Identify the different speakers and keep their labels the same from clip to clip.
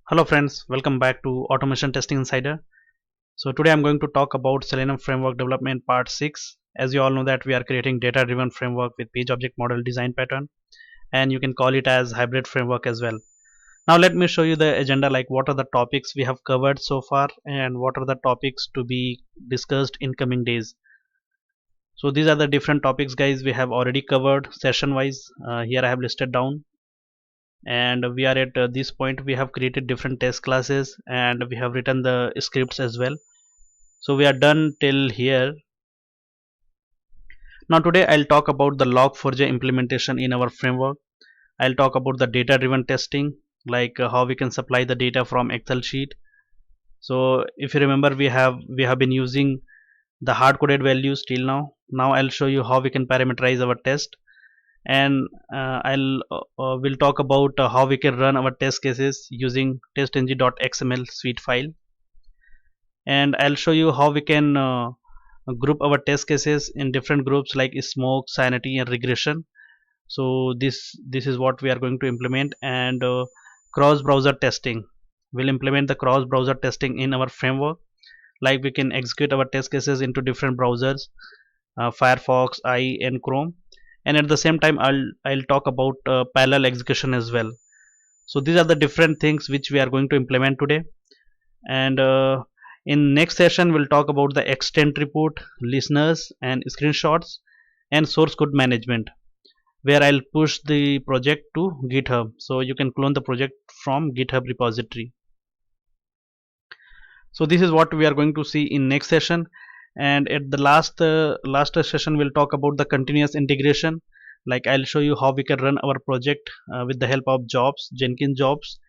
Speaker 1: Hello friends, welcome back to Automation Testing Insider. So today I'm going to talk about Selenium Framework Development Part 6. As you all know that we are creating data-driven framework with page object model design pattern, and you can call it as hybrid framework as well. Now let me show you the agenda, like what are the topics we have covered so far and what are the topics to be discussed in coming days. So these are the different topics guys we have already covered session wise. Here I have listed down, and we are at this point. We have created different test classes and we have written the scripts as well, so we are done till here. Now today I'll talk about the log4j implementation in our framework. I'll talk about the data driven testing, like how we can supply the data from Excel sheet. So if you remember, we have been using the hard coded values till now. I'll show you how we can parameterize our test, and I'll we'll talk about how we can run our test cases using testng.xml suite file, and I'll show you how we can group our test cases in different groups like smoke, sanity, and regression. So this is what we are going to implement. And cross browser testing, we'll implement the cross browser testing in our framework, like we can execute our test cases into different browsers, Firefox, IE, and Chrome. And at the same time I'll talk about parallel execution as well. So these are the different things which we are going to implement today. And in next session we'll talk about the extent report, listeners, and screenshots, and source code management, where I'll push the project to GitHub, so you can clone the project from GitHub repository. So this is what we are going to see in next session. And at the last session we'll talk about the continuous integration, like I'll show you how we can run our project with the help of jobs, Jenkins jobs,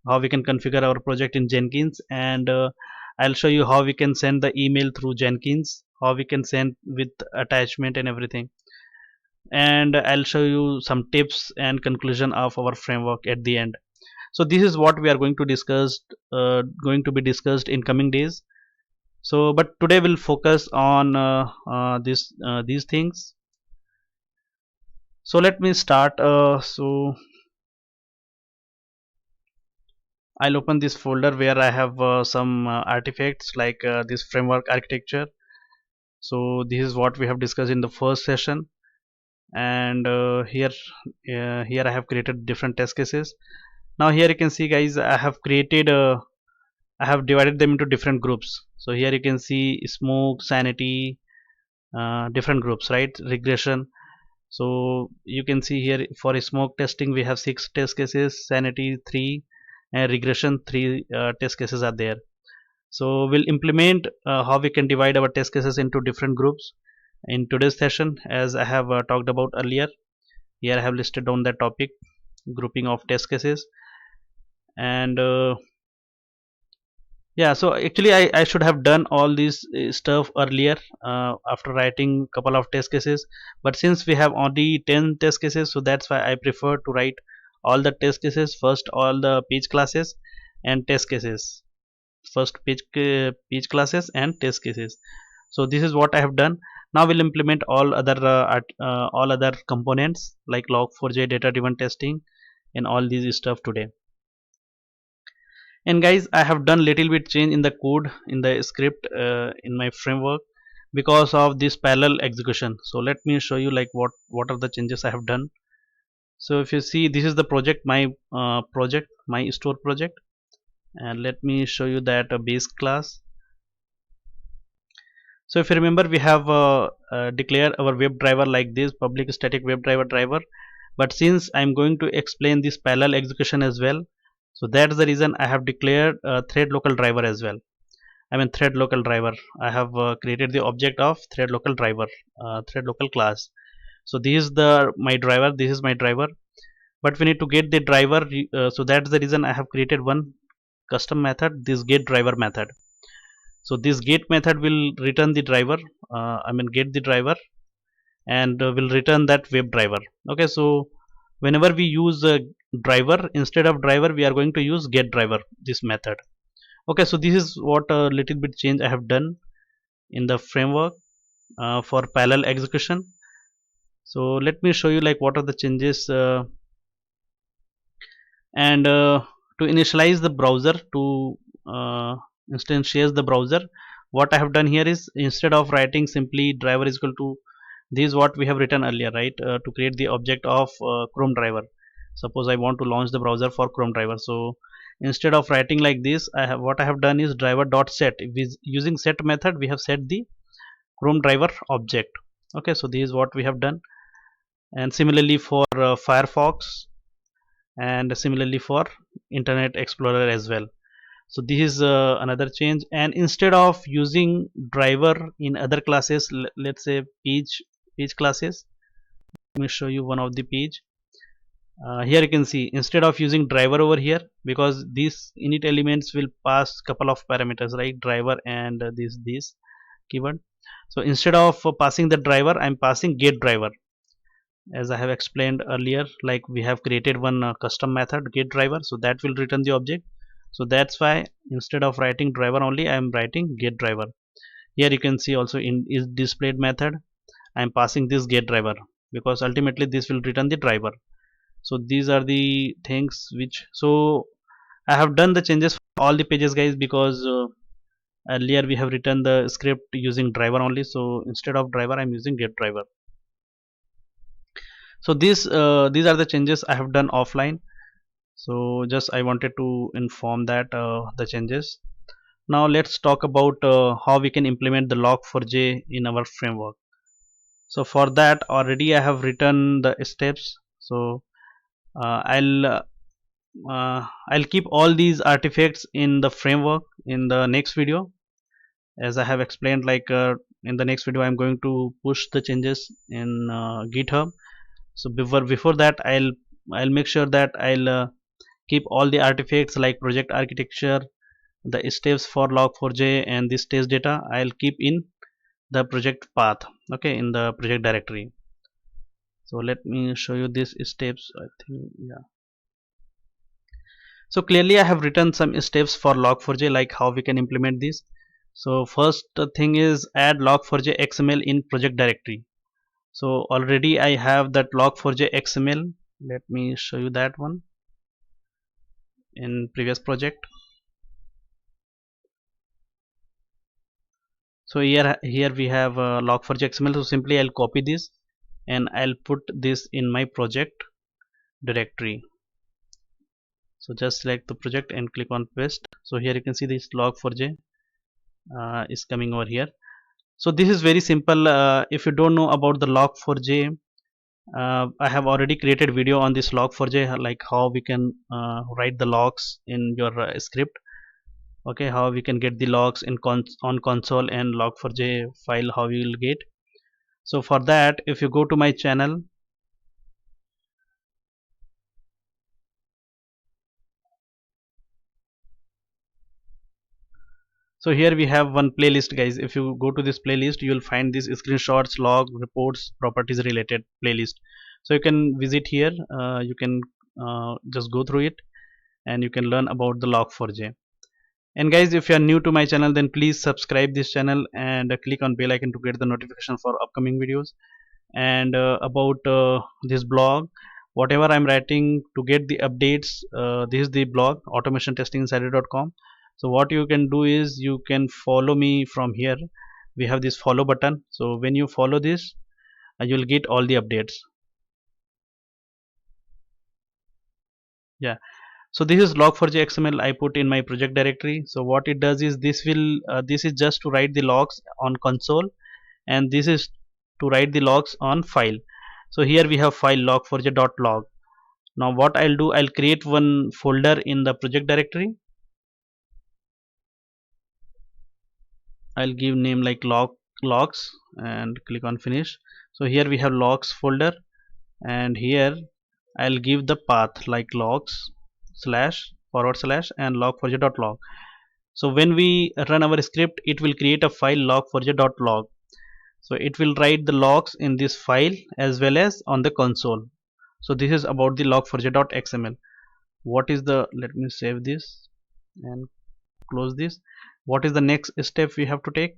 Speaker 1: how we can configure our project in Jenkins. And I'll show you how we can send the email through Jenkins, how we can send with attachment and everything. And I'll show you some tips and conclusion of our framework at the end. So this is what we are going to be discussed in coming days. So but today we'll focus on these things. So let me start. So I'll open this folder where I have some artifacts like this framework architecture. So this is what we have discussed in the first session. And here I have created different test cases. Now here you can see guys, I have divided them into different groups. So here you can see smoke, sanity, different groups, right? Regression. So you can see here for smoke testing we have 6 test cases, sanity 3, and regression 3 test cases are there. So we'll implement how we can divide our test cases into different groups in today's session, as I have talked about earlier. Here I have listed down the topic, grouping of test cases. And yeah, so actually I should have done all this stuff earlier, after writing couple of test cases. But since we have only 10 test cases, so that's why I prefer to write all the test cases first, all the page classes and test cases first, page classes and test cases. So this is what I have done. Now we'll implement all other components like log4j, data driven testing, and all these stuff today. And guys, I have done little bit change in the code in the script in my framework because of this parallel execution. So let me show you like what are the changes I have done. So if you see, this is the project, my project, my store project. And let me show you that base class. So if you remember, we have declared our WebDriver like this, public static WebDriver. But since I'm going to explain this parallel execution as well, so that's the reason I have declared thread local driver as well. I mean thread local driver. I have created the object of thread local driver, thread local class. So this is the my driver. This is my driver. But we need to get the driver. So that's the reason I have created one custom method, this get driver method. So this get method will return the driver, get the driver, and will return that web driver. Okay, so whenever we use a driver, instead of driver we are going to use get driver, this method. Okay, so this is what a little bit change I have done in the framework for parallel execution. So let me show you like what are the changes. And to initialize the browser, to uh, instantiate the browser, what I have done here is, instead of writing simply driver is equal to this is what we have written earlier, right? To create the object of Chrome driver. Suppose I want to launch the browser for Chrome driver. So instead of writing like this, what I have done is driver dot set. Using set method, we have set the Chrome driver object. Okay, so this is what we have done. And similarly for Firefox, and similarly for Internet Explorer as well. So this is another change. And instead of using driver in other classes, let's say page classes, let me show you one of the page. Here you can see, instead of using driver over here, because these init elements will pass couple of parameters, right? Driver and this keyword. So instead of passing the driver, I'm passing get driver. As I have explained earlier, like we have created one custom method get driver, so that will return the object. So that's why instead of writing driver only, I am writing get driver. Here you can see also in is displayed method, I am passing this get driver, because ultimately this will return the driver. So these are the things which, so I have done the changes for all the pages, guys, because earlier we have written the script using driver only, so instead of driver I'm using get driver. So these are the changes I have done offline. So just I wanted to inform that the changes. Now let's talk about how we can implement the log4j in our framework. So for that, already I have written the steps. So uh, I'll uh, I'll keep all these artifacts in the framework in the next video. As I have explained, like in the next video I'm going to push the changes in GitHub. So before that, I'll make sure that I'll keep all the artifacts like project architecture, the steps for log4j, and this test data I'll keep in the project path, okay, in the project directory. So let me show you these steps, I think. Yeah, so clearly I have written some steps for log4j, like how we can implement this. So first thing is add log4j xml in project directory. So already I have that log4j xml. Let me show you that one in previous project. So here we have log4j xml. So simply I'll copy this and I'll put this in my project directory. So just select the project and click on paste. So here you can see this log4j is coming over here. So this is very simple. If you don't know about the log4j, I have already created video on this log4j, like how we can write the logs in your script. Okay, how we can get the logs in on console, and log4j file how we will get. So for that, if you go to my channel, so here we have one playlist, guys. If you go to this playlist, you will find these screenshots, log, reports, properties related playlist. So you can visit here, you can just go through it and you can learn about the log4j. And guys, if you are new to my channel, then please subscribe this channel and click on bell icon to get the notification for upcoming videos. And about this blog, whatever I'm writing to get the updates, this is the blog automationtestinginsider.com. So what you can do is you can follow me from here. We have this follow button. So when you follow this, you will get all the updates. Yeah, so this is log4j xml I put in my project directory. So what it does is this is just to write the logs on console, and this is to write the logs on file. So here we have file log4j.log. Now what I'll do, I'll create one folder in the project directory. I'll give name like logs and click on finish. So here we have logs folder, and here I'll give the path like logs slash forward slash and log4j.log. So when we run our script, it will create a file log4j.log. So it will write the logs in this file as well as on the console. So this is about the log4j.xml. What is the, let me save this and close this. What is the next step we have to take?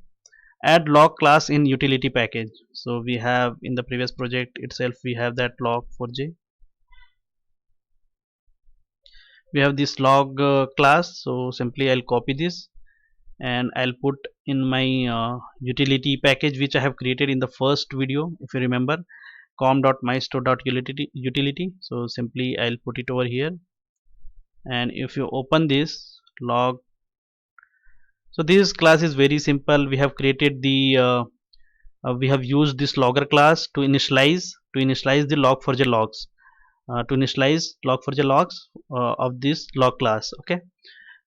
Speaker 1: Add log class in utility package. So we have in the previous project itself, we have that log4j. we have this log class. So simply I'll copy this and I'll put in my utility package which I have created in the first video, if you remember, com.mystore.utility. So simply I'll put it over here, and if you open this log, so this class is very simple. We have created the we have used this logger class to initialize the log4j logs, to initialize log4j logs of this log class. Okay,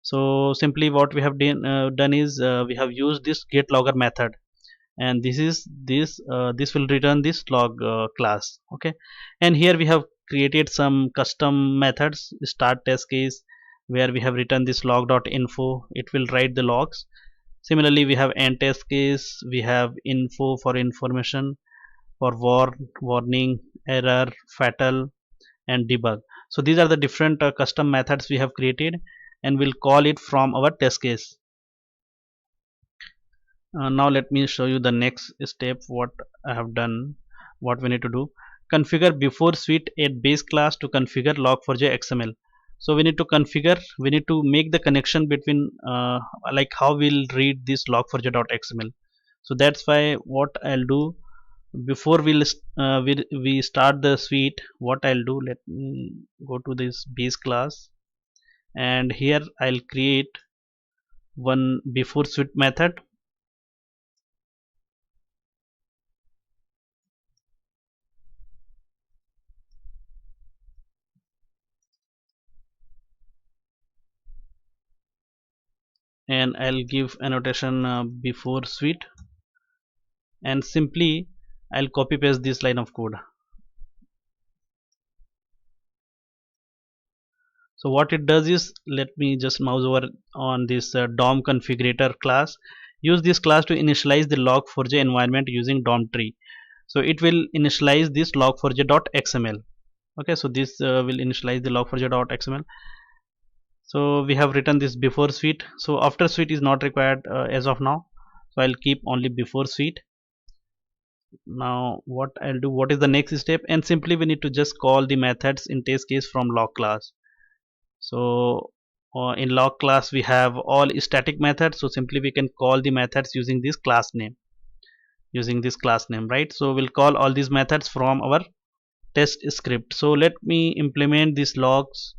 Speaker 1: so simply what we have done is we have used this get logger method, and this will return this log class. Okay, and here we have created some custom methods. Start test case, where we have written this log.info, it will write the logs. Similarly, we have end test case, we have info for information, for warning, error, fatal, and debug. So these are the different custom methods we have created, and we'll call it from our test case. Now let me show you the next step what I have done. What we need to do: configure before suite a base class to configure log4j xml. So we need to configure, we need to make the connection between like how we'll read this log4j.xml. So that's why what I'll do, before we start the suite, what I'll do, let me go to this base class, and here I'll create one before suite method, and I'll give annotation before suite, and simply I'll copy paste this line of code. So what it does is, let me just mouse over on this DOM configurator class. Use this class to initialize the log4j environment using DOM tree. So it will initialize this log4j.xml. Okay, so this will initialize the log4j.xml. So we have written this before suite. So after suite is not required as of now, so I'll keep only before suite. Now what I'll do, what is the next step, and simply we need to just call the methods in test case from log class. So in log class we have all static methods, so simply we can call the methods using this class name, right? So we'll call all these methods from our test script. So let me implement these logs,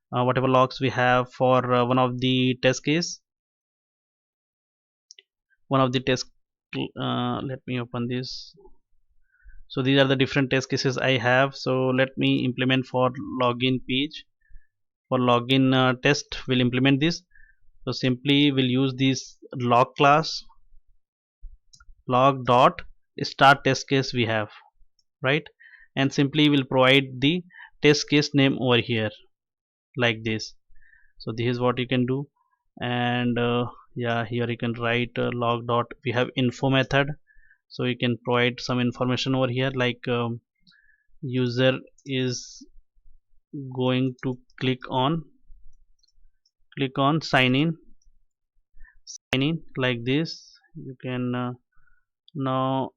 Speaker 1: whatever logs we have for one of the test case, one of the test let me open this. So these are the different test cases I have. So let me implement for login page. For login test we'll implement this. So simply we'll use this log class, log dot start test case we have, right? And simply we'll provide the test case name over here, like this. So this is what you can do. And yeah, here you can write log dot, we have info method, so you can provide some information over here, like user is going to click on sign in, like this. You can now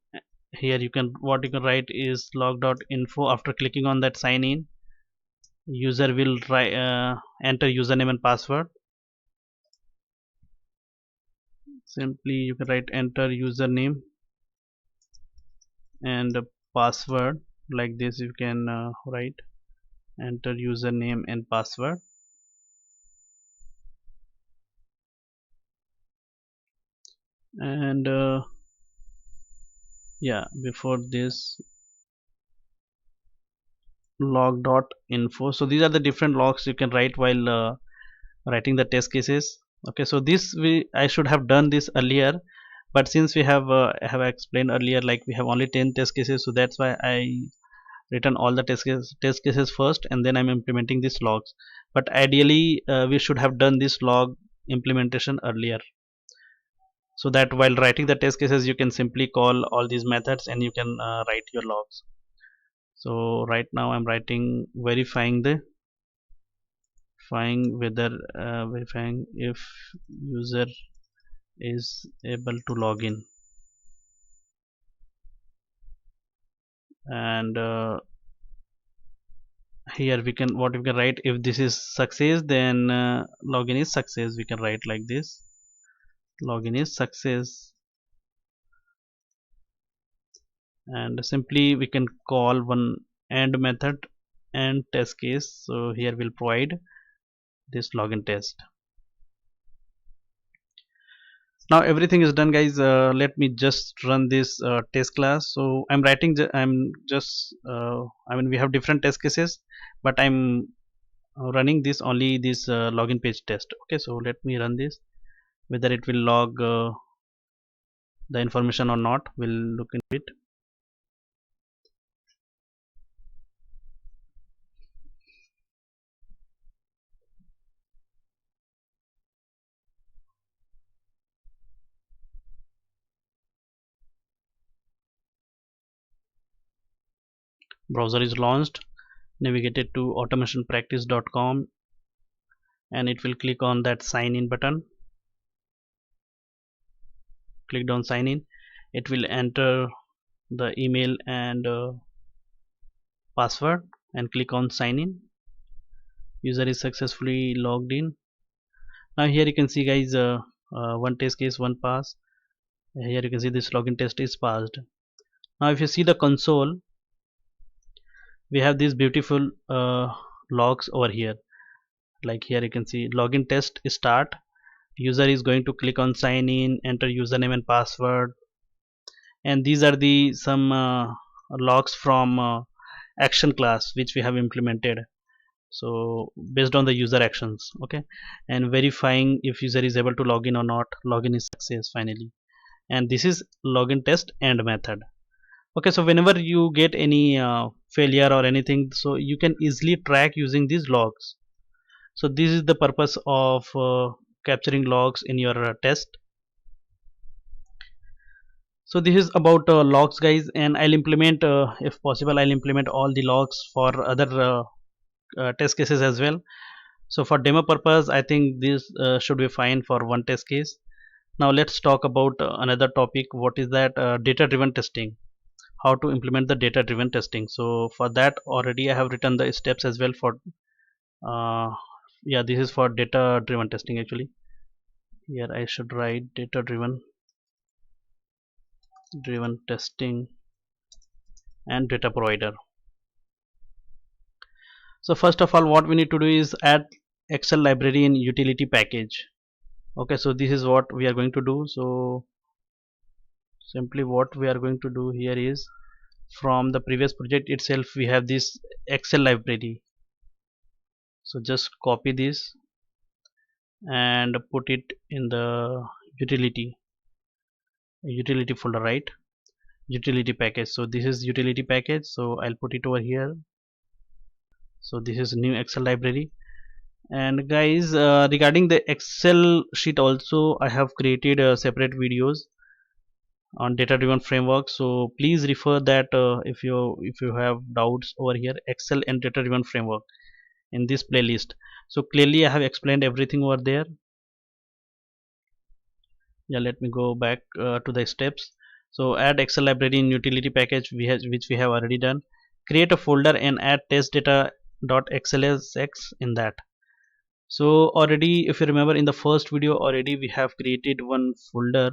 Speaker 1: here you can, what you can write is log.info. After clicking on that sign in, user will enter username and password. Simply you can write enter username and password, like this. You can write enter username and password, and yeah, before this log.info. So these are the different logs you can write while writing the test cases. Okay, so this I should have done this earlier, but since we have explained earlier, like we have only 10 test cases, so that's why I written all the test cases first, and then I'm implementing these logs. But ideally we should have done this log implementation earlier, so that while writing the test cases you can simply call all these methods and you can write your logs. So right now I'm writing verifying if user is able to log in, and here we can, what we can write, if this is success, then login is success. We can write like this: login is success. And simply we can call one AND method and test case. So here we'll provide this login test. Now everything is done, guys. Let me just run this test class. So I'm writing, I'm just I mean, we have different test cases, but I'm running this only this login page test. Okay, so let me run this. Whether it will log the information or not, we'll look into it. Browser is launched. Navigate it to automationpractice.com, and it will click on that sign in button. Clicked on sign in, it will enter the email and password and click on sign in. User is successfully logged in. Now here you can see, guys, one test case, one pass. Here you can see this login test is passed. Now if you see the console, we have these beautiful logs over here. Like here you can see login test start. User is going to click on sign in, enter username and password, and these are the some logs from action class which we have implemented, so based on the user actions. Okay, and verifying if user is able to log in or not. Login is success finally, and this is login test end method. Okay, so whenever you get any failure or anything, so you can easily track using these logs. So this is the purpose of capturing logs in your test. So this is about logs, guys, and I'll implement if possible, I'll implement all the logs for other test cases as well. So for demo purpose, I think this should be fine for one test case. Now let's talk about another topic. What is that? Data driven testing. How to implement the data driven testing. So for that, already I have written the steps as well for uh, yeah, this is for data driven testing. Actually, here I should write data driven testing and data provider. So first of all, what we need to do is add Excel library in utility package. Okay, so this is what we are going to do. So simply what we are going to do here is, from the previous project itself we have this Excel library. So just copy this and put it in the utility folder, right? Utility package. So this is utility package, so I'll put it over here. So this is new Excel library. And guys, regarding the Excel sheet also, I have created separate videos on data driven framework, so please refer that if you have doubts over here, Excel and data driven framework, in this playlist. So clearly I have explained everything over there. Yeah, let me go back to the steps. So add Excel library in utility package, which we have already done. Create a folder and add test data.xlsx in that. So already, if you remember, in the first video already we have created one folder.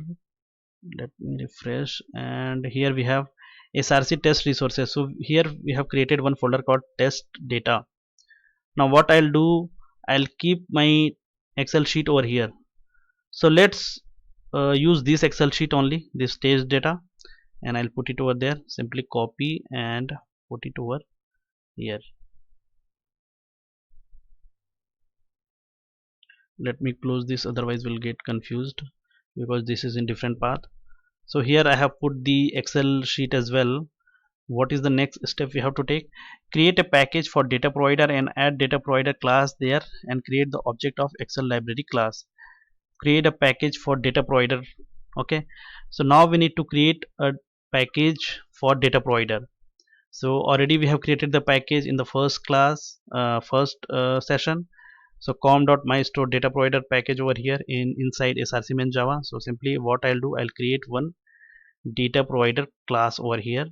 Speaker 1: Let me refresh, and here we have src test resources. So here we have created one folder called test data. Now what I'll do, I'll keep my Excel sheet over here. So let's use this Excel sheet only, this test data, and I'll put it over there. Simply copy and put it over here. Let me close this, otherwise we'll get confused because this is in different path. So here I have put the Excel sheet as well. What is the next step we have to take? Create a package for data provider and add data provider class there, and create the object of Excel library class. Create a package for data provider. Okay, so now we need to create a package for data provider. So already we have created the package in the first class, first session. So com.mystore data provider package over here in inside src main java. So simply what I'll do, I'll create one data provider class over here.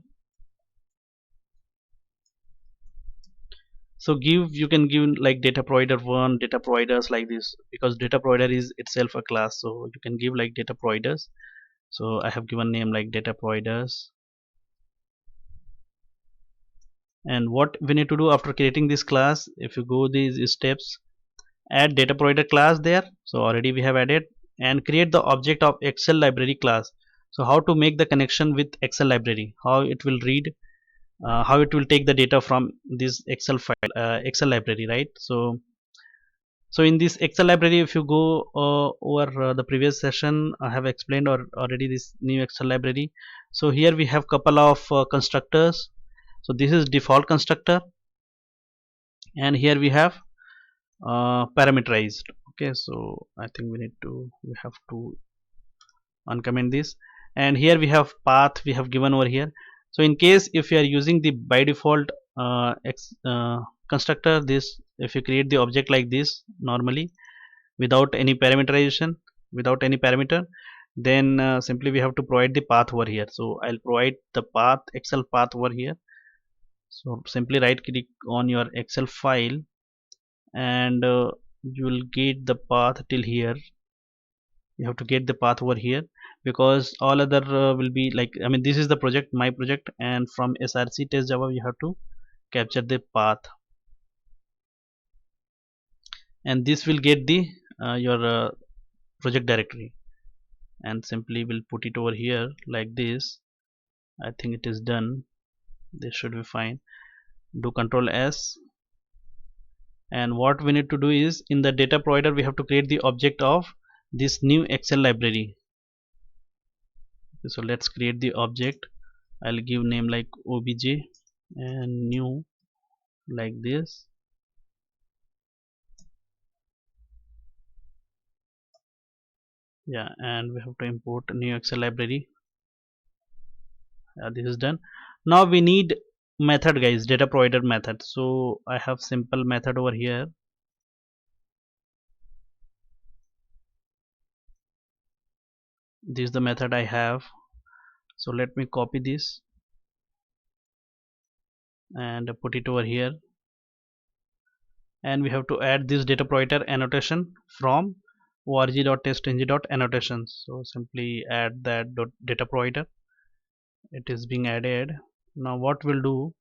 Speaker 1: So you can give like data provider 1, data providers like this, because data provider is itself a class, so you can give like data providers. So I have given name like data providers. And what we need to do after creating this class, if you go these steps, add data provider class there, so already we have added, and create the object of excel library class. So how to make the connection with excel library, how it will read, how it will take the data from this excel file, excel library, right? So in this excel library, if you go over the previous session, I have explained or already this new excel library. So here we have couple of constructors. So this is default constructor, and here we have parameterized. Okay, so I think we have to uncomment this, and here we have path we have given over here. So in case if you are using the by default constructor, this if you create the object like this normally without any parameterization, without any parameter, then simply we have to provide the path over here. So I'll provide the path, excel path over here. So simply right click on your excel file, and you will get the path till here. You have to get the path over here, because all other will be like, I mean, this is the project, my project, and from src test java you have to capture the path, and this will get the your project directory, and simply we'll put it over here like this. I think it is done. This should be fine. Do control s, and what we need to do is in the data provider we have to create the object of this new excel library. So let's create the object. I'll give name like obj and new like this. Yeah, and we have to import new excel library. This is done. Now we need method, guys, data provider method. So I have simple method over here. This is the method I have. So let me copy this and put it over here, and we have to add this data provider annotation from org.testng.annotations. So simply add that data provider. It is being added. Now what we'll do,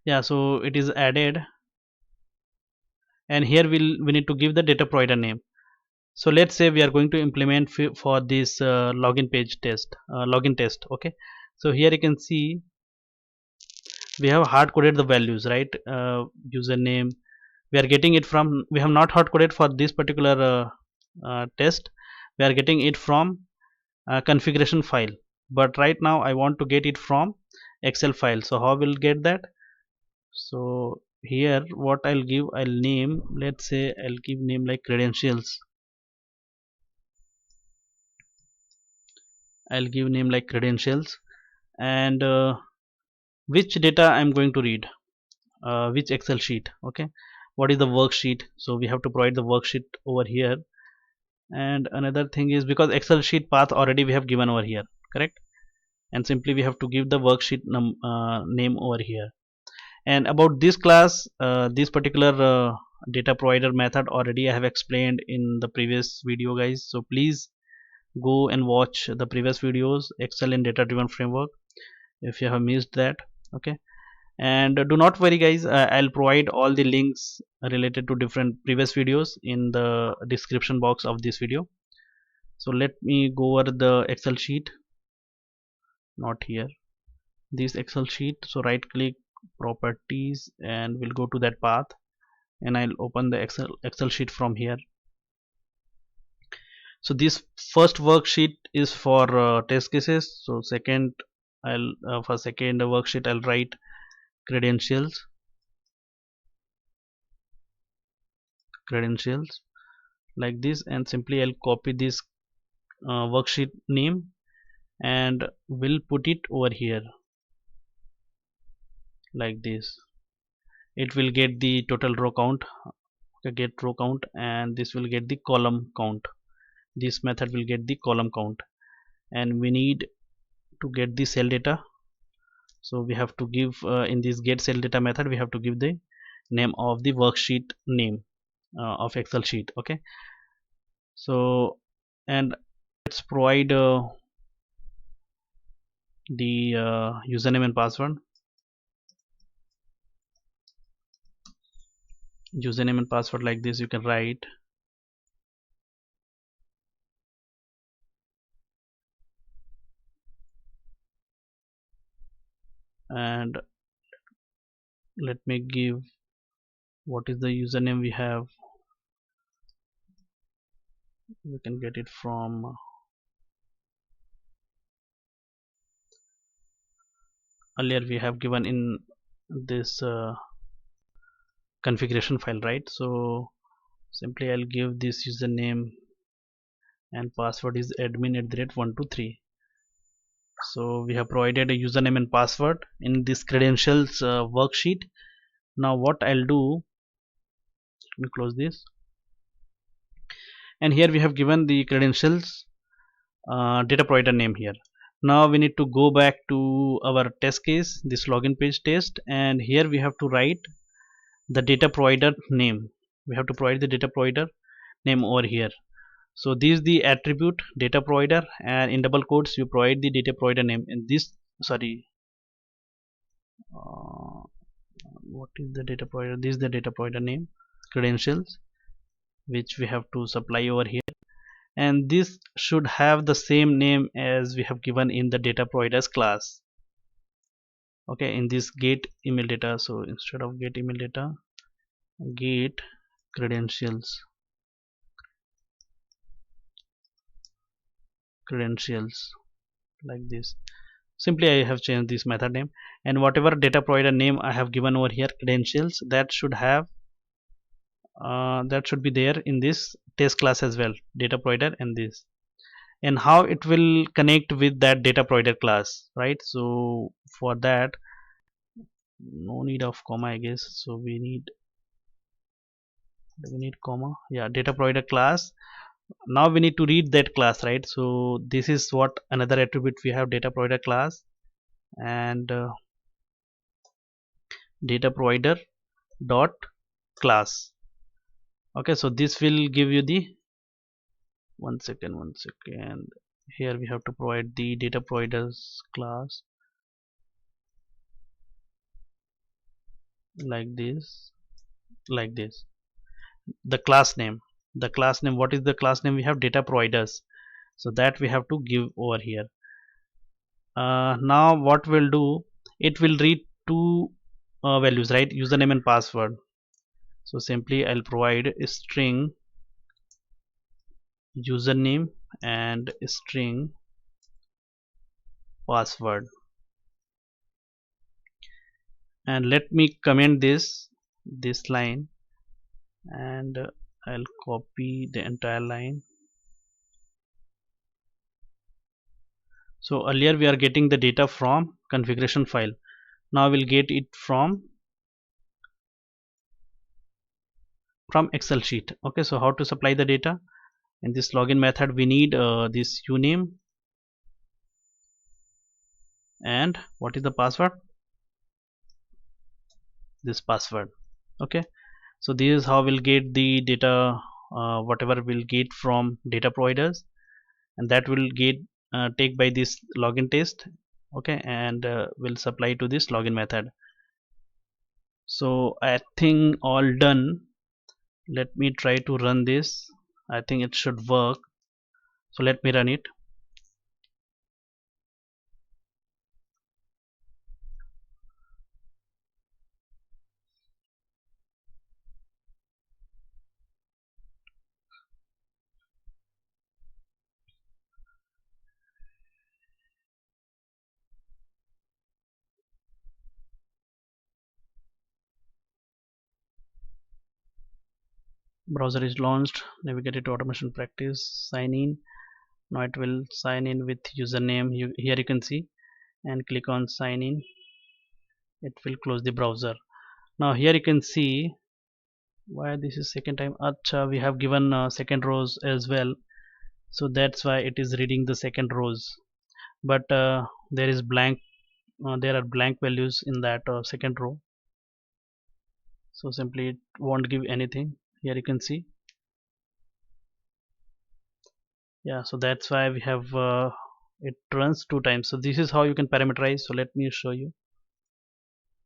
Speaker 1: yeah, so it is added, and here we need to give the data provider name. So let's say we are going to implement for this login page test, login test. Okay, so here you can see we have hard coded the values, right? Username we are getting it from, we have not hard coded for this particular test. We are getting it from configuration file, but right now I want to get it from excel file. So how we'll get that? So here what I'll give, I'll name, let's say I'll give name like credentials. I'll give name like credentials, and which data I'm going to read, which excel sheet. Okay, what is the worksheet? So we have to provide the worksheet over here. And another thing is, because excel sheet path already we have given over here, correct, and simply we have to give the worksheet name over here. And about this class, this particular data provider method already I have explained in the previous video, guys, so please go and watch the previous videos, excel in data driven framework, if you have missed that. Okay, and do not worry, guys, I'll provide all the links related to different previous videos in the description box of this video. So let me go over the excel sheet, not here, this excel sheet. So right click properties, and we'll go to that path, and I'll open the excel sheet from here. So this first worksheet is for test cases. So second, I'll for second worksheet I'll write credentials like this, and simply I'll copy this worksheet name and we'll put it over here like this. It will get the total row count. Okay, get row count, and this will get the column count. This method will get the column count, and we need to get the cell data. So we have to give in this get cell data method, we have to give the name of the worksheet name of Excel sheet. Okay, so and let's provide the username and password. Username and password like this you can write, and let me give what is the username we have. We can get it from earlier we have given in this configuration file, right? So simply I'll give this username and password is admin@123. So we have provided a username and password in this credentials worksheet. Now what I'll do, let me close this, and here we have given the credentials data provider name here. Now we need to go back to our test case, this login page test, and here we have to write the data provider name. We have to provide the data provider name over here. So this is the attribute data provider, and in double quotes you provide the data provider name. In this, sorry, uh, what is the data provider? This is the data provider name, credentials, which we have to supply over here, and this should have the same name as we have given in the data providers class. Okay, in this get email data, so instead of get email data, get credentials, credentials like this. Simply I have changed this method name, and whatever data provider name I have given over here, credentials, that should have that should be there in this test class as well, data provider and this, and how it will connect with that data provider class, right? So for that, no need of comma I guess, so we need comma, yeah, data provider class. Now we need to read that class, right? So this is what another attribute we have, data provider class, and data provider dot class. Okay, so this will give you the, one second, here we have to provide the data providers class like this, like this. The class name, what is the class name? We have data providers, so that we have to give over here. Now what we'll do, it will read two values, right? Username and password. So simply I'll provide a string username and a string password, and let me comment this line, and I'll copy the entire line. So earlier we are getting the data from configuration file, now we'll get it from Excel sheet. Okay, so how to supply the data? In this login method we need this uname, and what is the password? This password. Okay, so this is how we'll get the data, whatever we'll get from data providers, and that will get take by this login test. Okay, and will supply to this login method. So I think all done. Let me try to run this. I think it should work, so let me run it. Browser is launched. Navigate to automation practice, sign in. Now it will sign in with username. Here you can see, and click on sign in. It will close the browser. Now here you can see why this is second time. Acha, we have given second rows as well, so that's why it is reading the second rows, but there is blank, there are blank values in that second row. so simply it won't give anything. Here you can see, yeah, so that's why we have it runs two times. So this is how you can parameterize. So let me show you.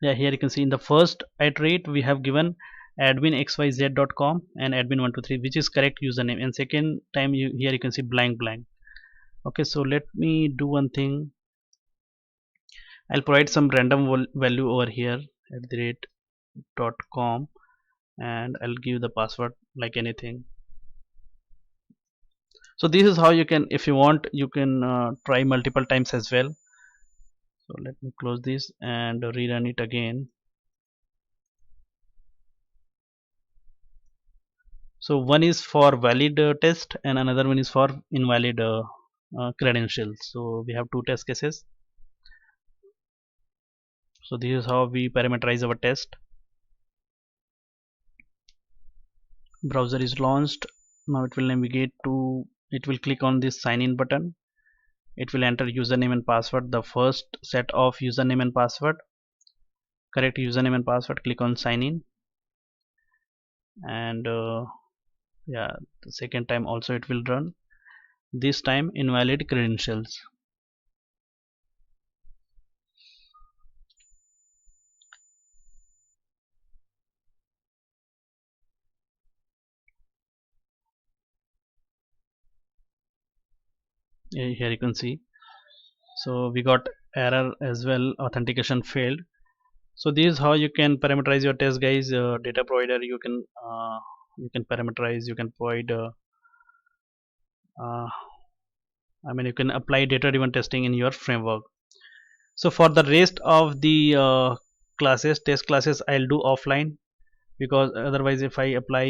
Speaker 1: Yeah, here you can see in the first iterate we have given adminxyz.com and admin123, which is correct username, and second time here you can see blank blank. Okay, so let me do one thing. I'll provide some random value over here at the rate .com, and I'll give the password like anything. So this is how you can, if you want, you can try multiple times as well. So let me close this and rerun it again. So one is for valid test and another one is for invalid credentials. So we have two test cases. So this is how we parameterize our test. Browser is launched. Now it will navigate to, it will click on this sign in button. It will enter username and password, the first set of username and password, correct username and password, click on sign in, and yeah, the second time also it will run, this time invalid credentials. Here you can see, so we got error as well, authentication failed. So this is how you can parameterize your test, guys. Data provider, you can parameterize, you can provide uh, I mean you can apply data driven testing in your framework. So for the rest of the classes, test classes, I'll do offline, because otherwise if I apply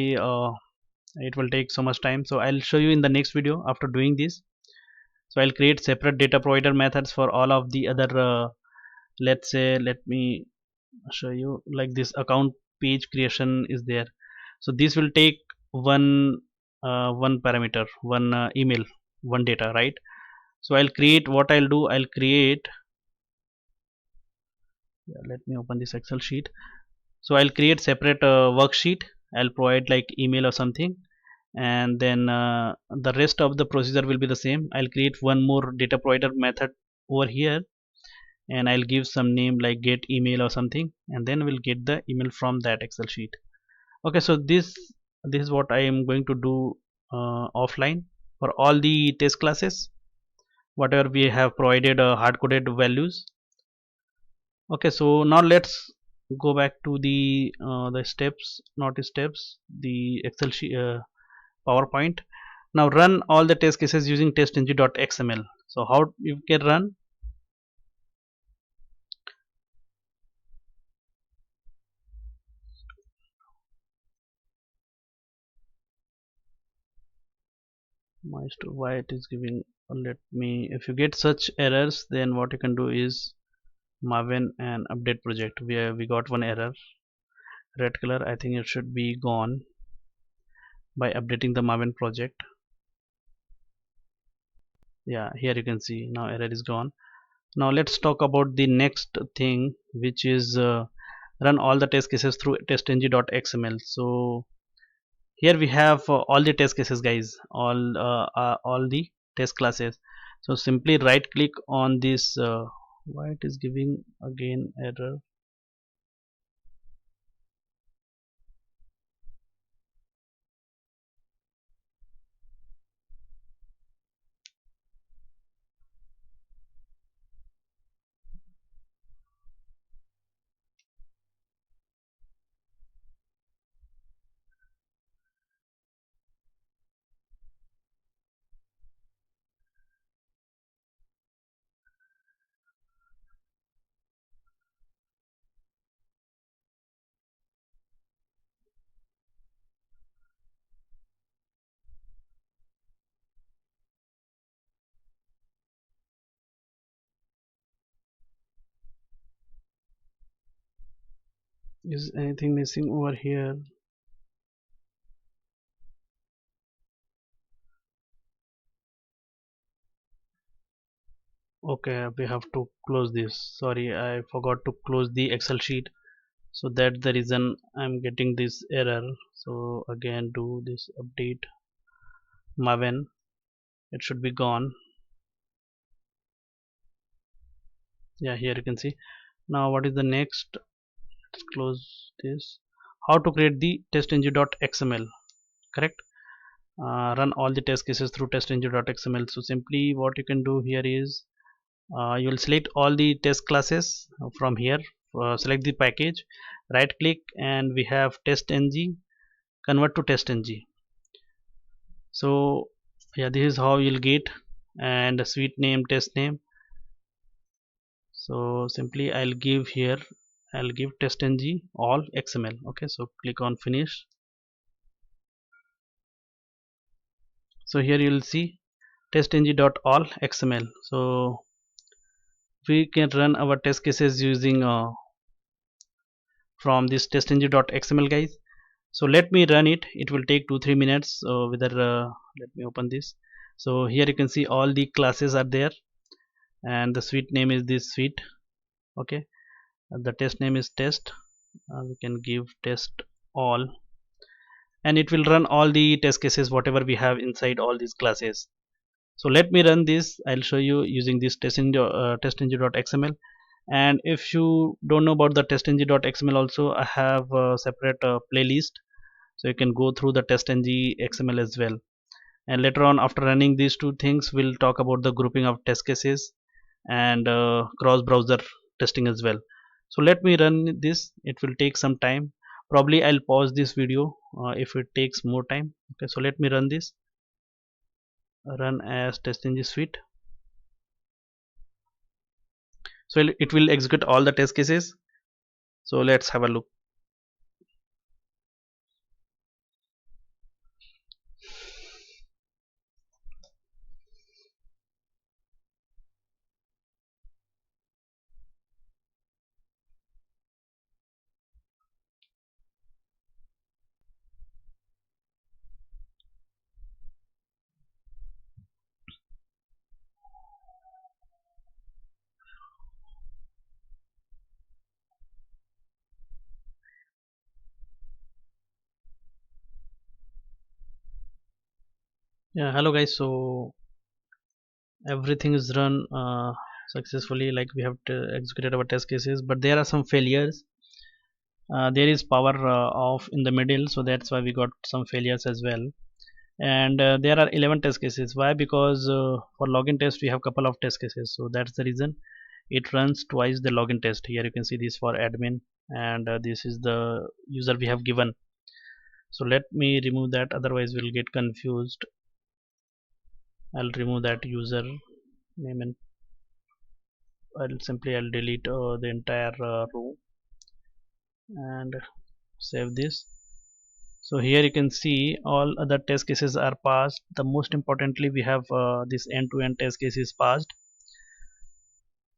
Speaker 1: it will take so much time. So I'll show you in the next video after doing this. So I'll create separate data provider methods for all of the other let's say, let me show you, like this account page creation is there. So this will take one parameter, one email, one data, right? So I'll create, what I'll do, I'll create, yeah, let me open this Excel sheet. So I'll create separate worksheet. I'll provide like email or something, and then the rest of the procedure will be the same. I'll create one more data provider method over here, and I'll give some name like get email or something, and then we'll get the email from that Excel sheet. Okay, so this is what I am going to do offline for all the test classes, whatever we have provided hard coded values. Okay, so now let's go back to the steps, not steps, the Excel sheet, PowerPoint. Now run all the test cases using testng.xml. So how you can run? Why it is giving, let me, if you get such errors, then what you can do is Maven and update project. We got one error, red color. I think it should be gone by updating the Maven project. Yeah, here you can see now error is gone. Now let's talk about the next thing, which is run all the test cases through testng.xml. So here we have all the test cases, guys, all the test classes. So simply right click on this, why it is giving again error? Is anything missing over here? Okay, we have to close this. Sorry, I forgot to close the Excel sheet. so that's the reason I'm getting this error. So again do this update Maven, it should be gone. Yeah, here you can see. Now what is the next? Let's close this. How to create the testng.xml, correct? Run all the test cases through testng.xml. So simply what you can do here is you will select all the test classes from here. Select the package, right click, and we have testng, convert to testng. So yeah, this is how you'll get, and a suite name, test name. So simply I'll give here, I'll give testng all xml. Okay, so click on finish. So here you'll see testng.all xml. So we can run our test cases using from this testng.xml, guys. So let me run it, it will take 2-3 minutes. Whether let me open this. So here you can see all the classes are there, and the suite name is this suite. Okay, the test name is test. We can give test all, and it will run all the test cases whatever we have inside all these classes. So let me run this, I'll show you using this testng.xml. And if you don't know about the testng.xml also, I have a separate playlist, so you can go through the testng xml as well. And later on, after running these two things, we'll talk about the grouping of test cases and cross browser testing as well. So let me run this, it will take some time. Probably I'll pause this video if it takes more time. Okay, so let me run this, run as testng suite. So it will execute all the test cases. So let's have a look. Yeah, hello guys. So everything is run successfully, like we have executed our test cases, but there are some failures. There is power off in the middle, so that's why we got some failures as well. And there are 11 test cases. Why? Because for login test we have couple of test cases, so that's the reason it runs twice the login test. Here you can see this for admin, and this is the user we have given. So let me remove that, otherwise we'll get confused. I'll remove that user name, and I'll delete the entire row and save this. So here you can see all other test cases are passed. The most importantly, we have this end-to-end test case is passed.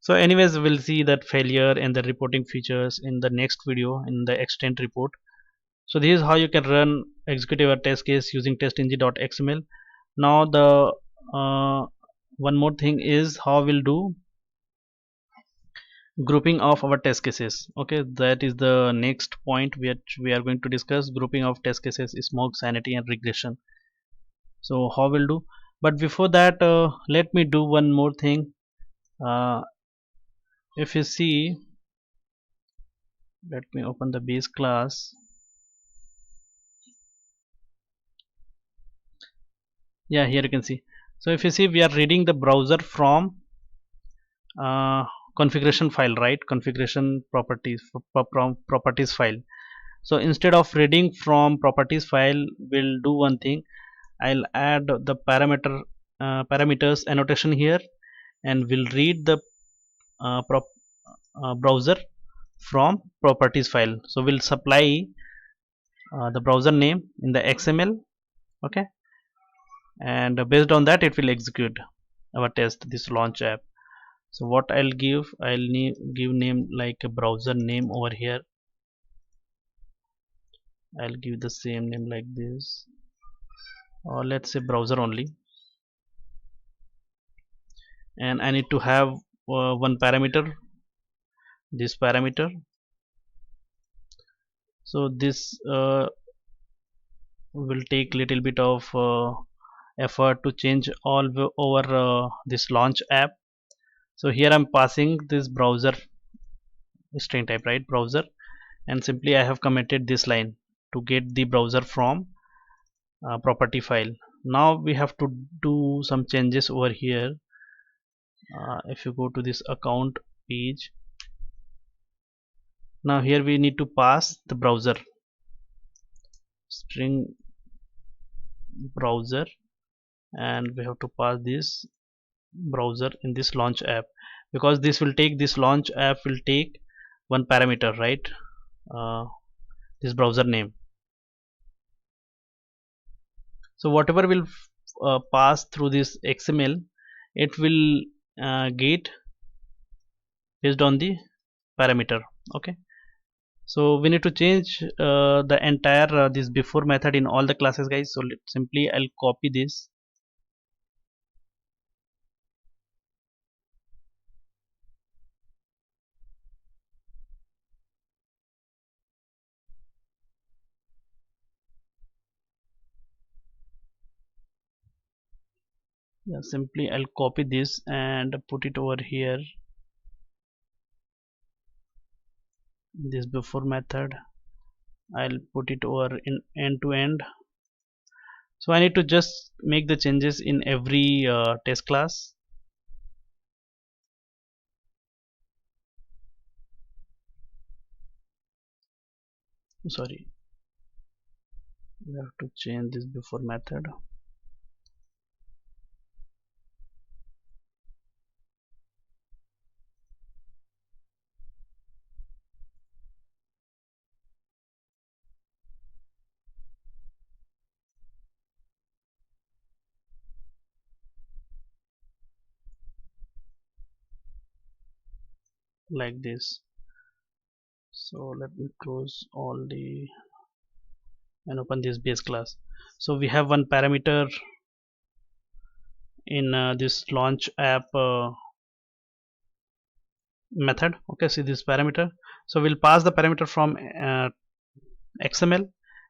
Speaker 1: So anyways, we'll see that failure and the reporting features in the next video in the extent report. So this is how you can run execute your test case using testng.xml. Now the one more thing is how we'll do grouping of our test cases. Okay, that is the next point which we are going to discuss. Grouping of test cases, smoke, sanity, and regression. So how we'll do, but before that let me do one more thing. If you see, let me open the base class. Yeah, here you can see. So if you see, we are reading the browser from uh, configuration file, right? Configuration properties, properties file. So instead of reading from properties file, we'll do one thing. I'll add the parameters annotation here, and we'll read the browser from properties file. So we'll supply the browser name in the XML. Okay, and based on that it will execute our test, this launch app. So what I'll give name like a browser name over here. I'll give the same name like this, or let's say browser only. And I need to have one parameter, this parameter. So this will take little bit of effort to change over this launch app. So here I'm passing this browser string type, right, browser, and simply I have commented this line to get the browser from property file. Now we have to do some changes over here. If you go to this account page, now here we need to pass the browser string browser, and we have to pass this browser in this launch app, because this launch app will take one parameter, right, uh, this browser name. So whatever will pass through this XML, it will get based on the parameter. Okay, so we need to change the entire this before method in all the classes, guys. So simply I'll copy this. Yeah, simply I'll copy this and put it over here, this before method. I'll put it over in end to end. So I need to just make the changes in every test class. Sorry, we have to change this before method like this. So let me close all the and open this base class. So we have one parameter in this launch app method. Okay, see this parameter. So we'll pass the parameter from XML,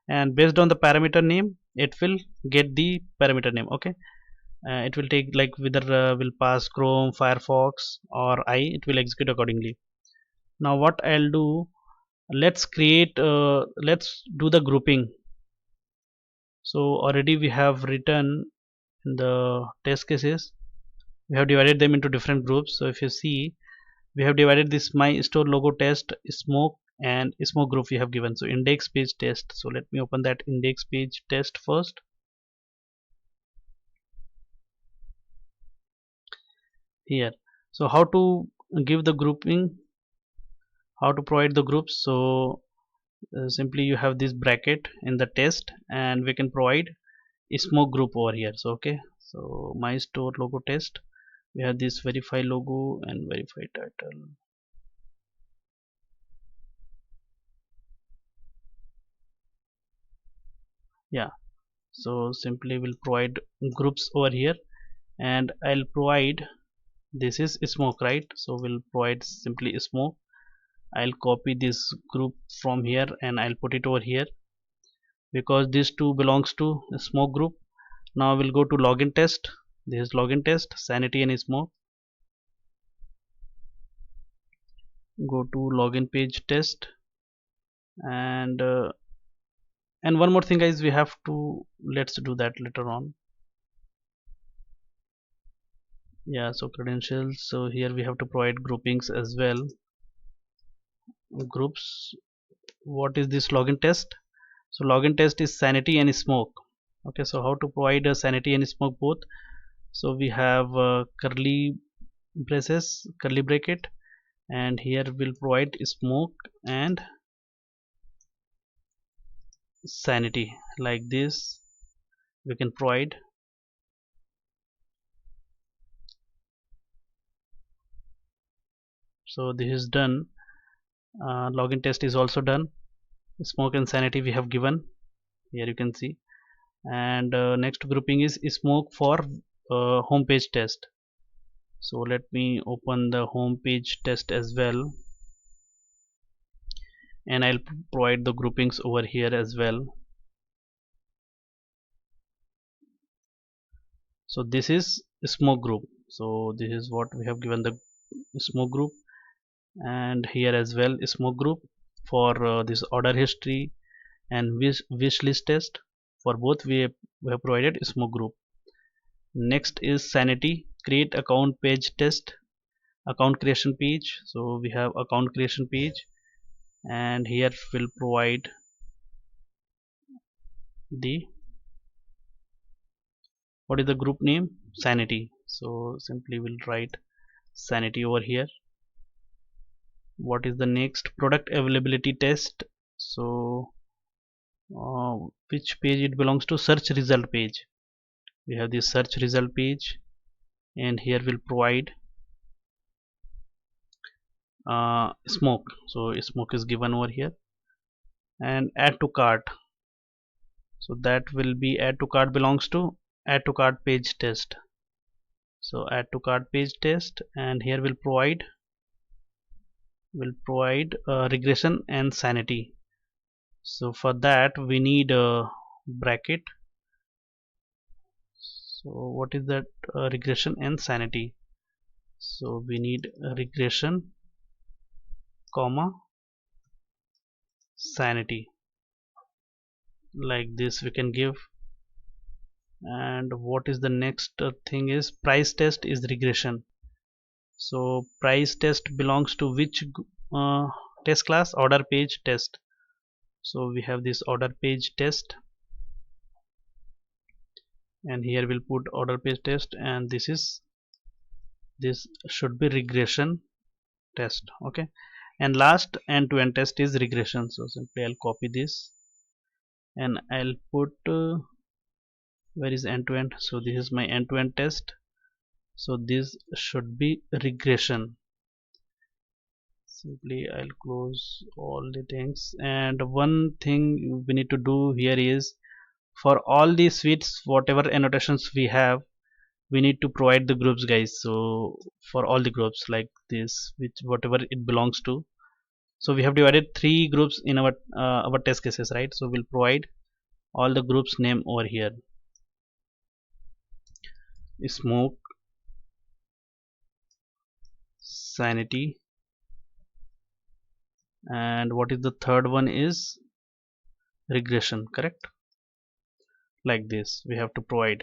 Speaker 1: and based on the parameter name it will get the parameter name. Okay, it will take like whether will pass Chrome, Firefox or it will execute accordingly. Now what I'll do, let's do the grouping. So already we have written in the test cases, we have divided them into different groups. So if you see, we have divided this my store logo test, smoke, and smoke group we have given. So index page test, so let me open that index page test first. Here, so how to give the grouping, how to provide the groups. So simply you have this bracket in the test, and we can provide a smoke group over here. So okay, so my store logo test, we have this verify logo and verify title. Yeah, so simply we'll provide groups over here, and I'll provide, this is smoke, right, so we'll provide simply smoke. I'll copy this group from here and I'll put it over here, because this two belongs to smoke group. Now we'll go to login test. This is login test, sanity and smoke. Go to login page test, and one more thing, guys, we have to, let's do that later on. Yeah, so credentials, so here we have to provide groupings as well. Groups, what is this login test? So login test is sanity and smoke. Okay, so how to provide a sanity and smoke both? So we have curly braces, curly bracket, and here we'll provide smoke and sanity, like this we can provide. So this is done. Login test is also done. Smoke and sanity we have given, here you can see. And next grouping is smoke for home page test. So let me open the home page test as well. and I'll provide the groupings over here as well. So this is smoke group, so this is what we have given the smoke group, and here as well smoke group for this order history and wish list test. For both we have provided smoke group. Next is sanity, create account page test, account creation page. So we have account creation page, and here we'll provide the what is the group name, sanity. So simply we'll write sanity over here. What is the next, product availability test. So which page it belongs to, search result page. We have this search result page, and here we'll provide smoke. So smoke is given over here, and add to cart. So that will be add to cart belongs to add to cart page test. So add to cart page test, and here we'll provide regression and sanity. So for that we need a bracket. So what is that, regression and sanity? So we need a regression comma sanity, like this we can give. And what is the next thing is price test is regression. So price test belongs to which uh, test class, order page test. So we have this order page test, and here we'll put order page test, and this should be regression test. Okay, and last end-to-end test is regression. So simply I'll copy this, and I'll put where is end-to-end. So this is my end-to-end test, so this should be regression. Simply I'll close all the things, and one thing we need to do here is for all these suites whatever annotations we have, we need to provide the groups, guys. So for all the groups like this, which whatever it belongs to, so we have divided three groups in our test cases, right? So we'll provide all the groups name over here, smoke, sanity, and what is the third one is regression, correct? Like this we have to provide.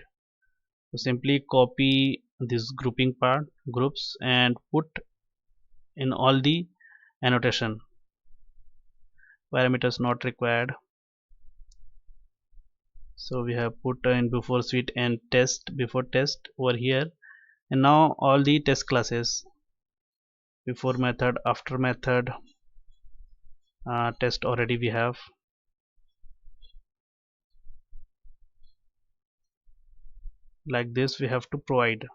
Speaker 1: So simply copy this grouping part groups and put in all the annotation, parameters not required. So we have put in before suite and test before test over here, and now all the test classes, before method, after method, test already we have. Like this we have to provide.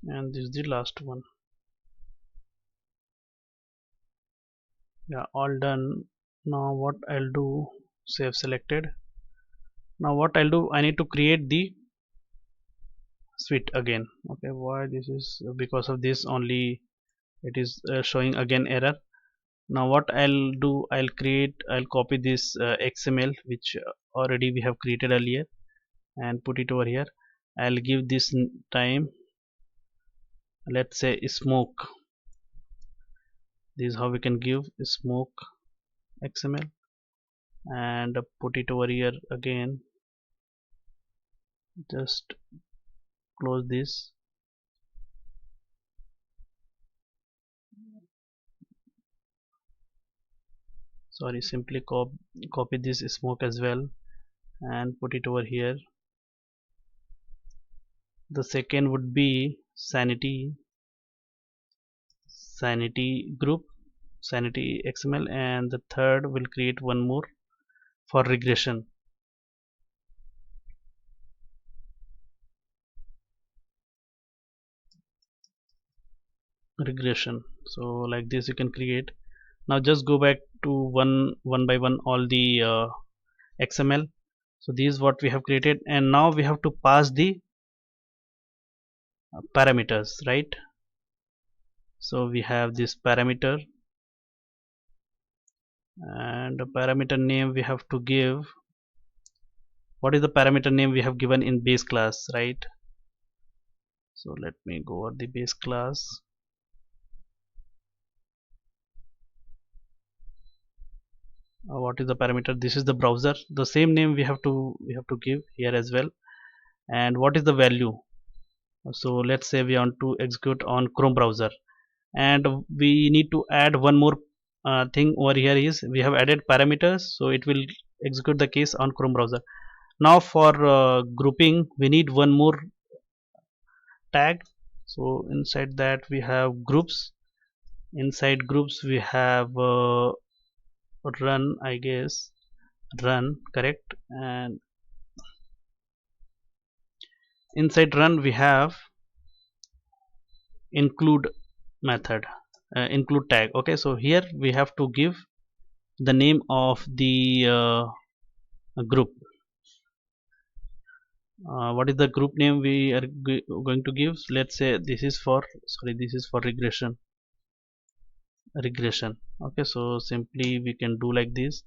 Speaker 1: And this is the last one. Yeah, all done. Now what I'll do, save selected. Now what I'll do, I need to create the suite again. Okay, why this is, because of this only it is showing again error. Now what I'll do, I'll copy this XML which already we have created earlier, and put it over here. I'll give this time, let's say smoke. This is how we can give smoke XML, and put it over here again. Just close this. Sorry, simply copy this smoke as well and put it over here. The second would be sanity group, sanity XML, and the third will create one more for regression. So like this you can create. Now just go back to one by one all the XML. So this is what we have created, and now we have to pass the parameters, right? So we have this parameter, and the parameter name we have to give. What is the parameter name we have given in base class, right? So let me go over the base class. What is the parameter? This is the browser. The same name we have to give here as well. And what is the value? So let's say we want to execute on Chrome browser, and we need to add one more thing over here. Is we have added parameters, so it will execute the case on Chrome browser. Now for grouping we need one more tag. So inside that we have groups. Inside groups we have run, I guess, run, correct. And inside run we have include method, include tag. Okay, so here we have to give the name of the group. What is the group name we are going to give? Let's say this is for, sorry, this is for regression. Okay, so simply we can do like this.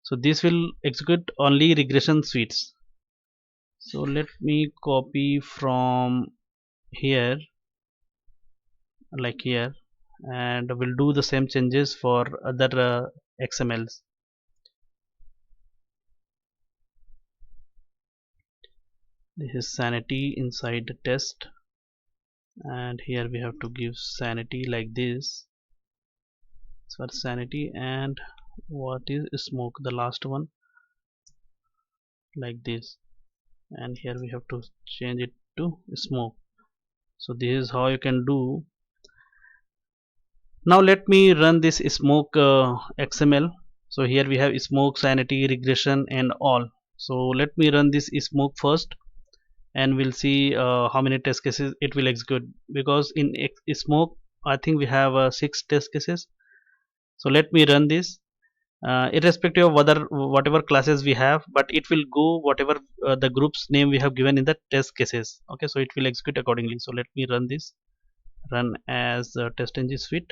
Speaker 1: So this will execute only regression suites. So let me copy from here, like here, and we'll do the same changes for other XMLs. This is sanity inside the test, and here we have to give sanity like this. So for sanity, and what is smoke, the last one, like this, and here we have to change it to smoke. So this is how you can do. Now let me run this smoke XML. So here we have smoke, sanity, regression, and all. So let me run this smoke first, and we'll see how many test cases it will execute, because in smoke I think we have 6 test cases. So let me run this, irrespective of whether whatever classes we have, but it will go whatever the group's name we have given in the test cases. Okay, so it will execute accordingly. So let me run this, run as TestNG suite.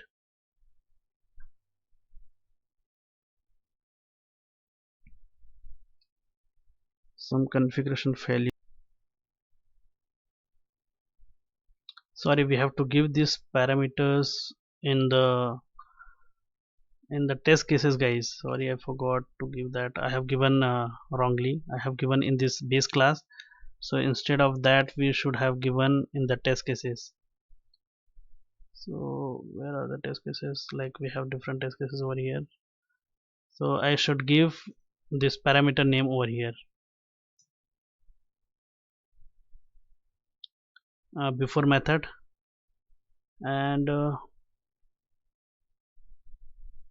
Speaker 1: Some configuration failure. Sorry, we have to give these parameters in the test cases, guys. Sorry, I forgot to give that. I have given wrongly. I have given in this base class, so instead of that we should have given in the test cases. So where are the test cases? Like we have different test cases over here, so I should give this parameter name over here, before method, and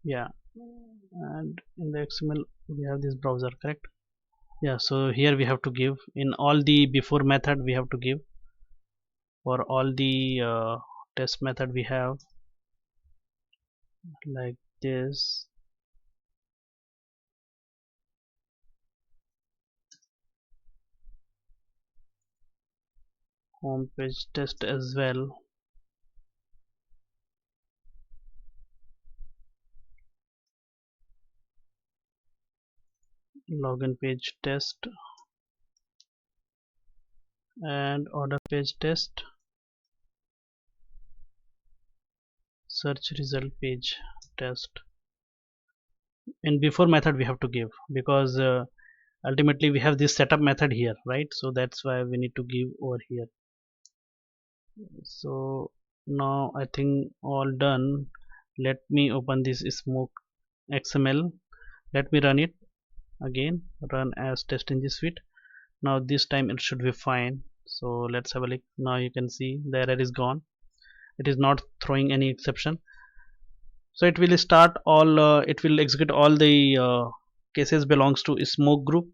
Speaker 1: yeah, and in the XML we have this browser, correct? Yeah, so here we have to give in all the before method, we have to give for all the test method we have, like this. Home page test as well. Login page test and order page test. Search result page test. In before method we have to give, because ultimately we have this setup method here, right? So that's why we need to give over here. So now I think all done. Let me open this smoke XML. Let me run it again, run as TestNG suite. Now this time it should be fine. So let's have a look. Now you can see the error is gone. It is not throwing any exception. So it will start all it will execute all the cases belongs to smoke group.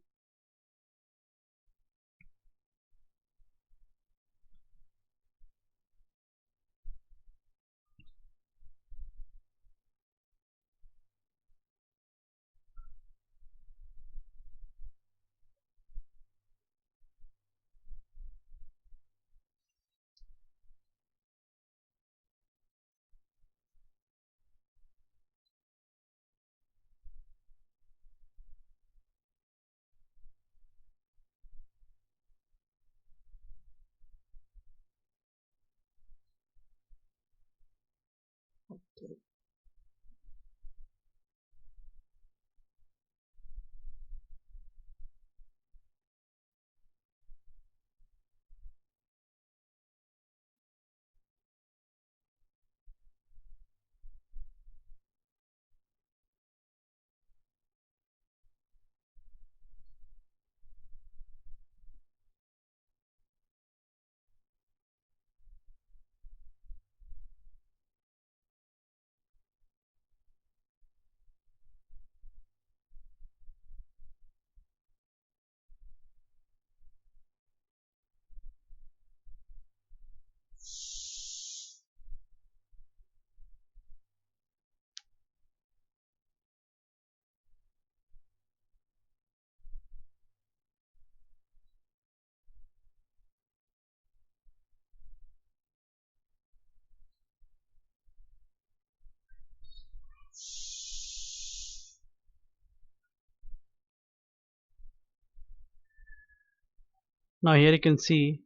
Speaker 1: Now here you can see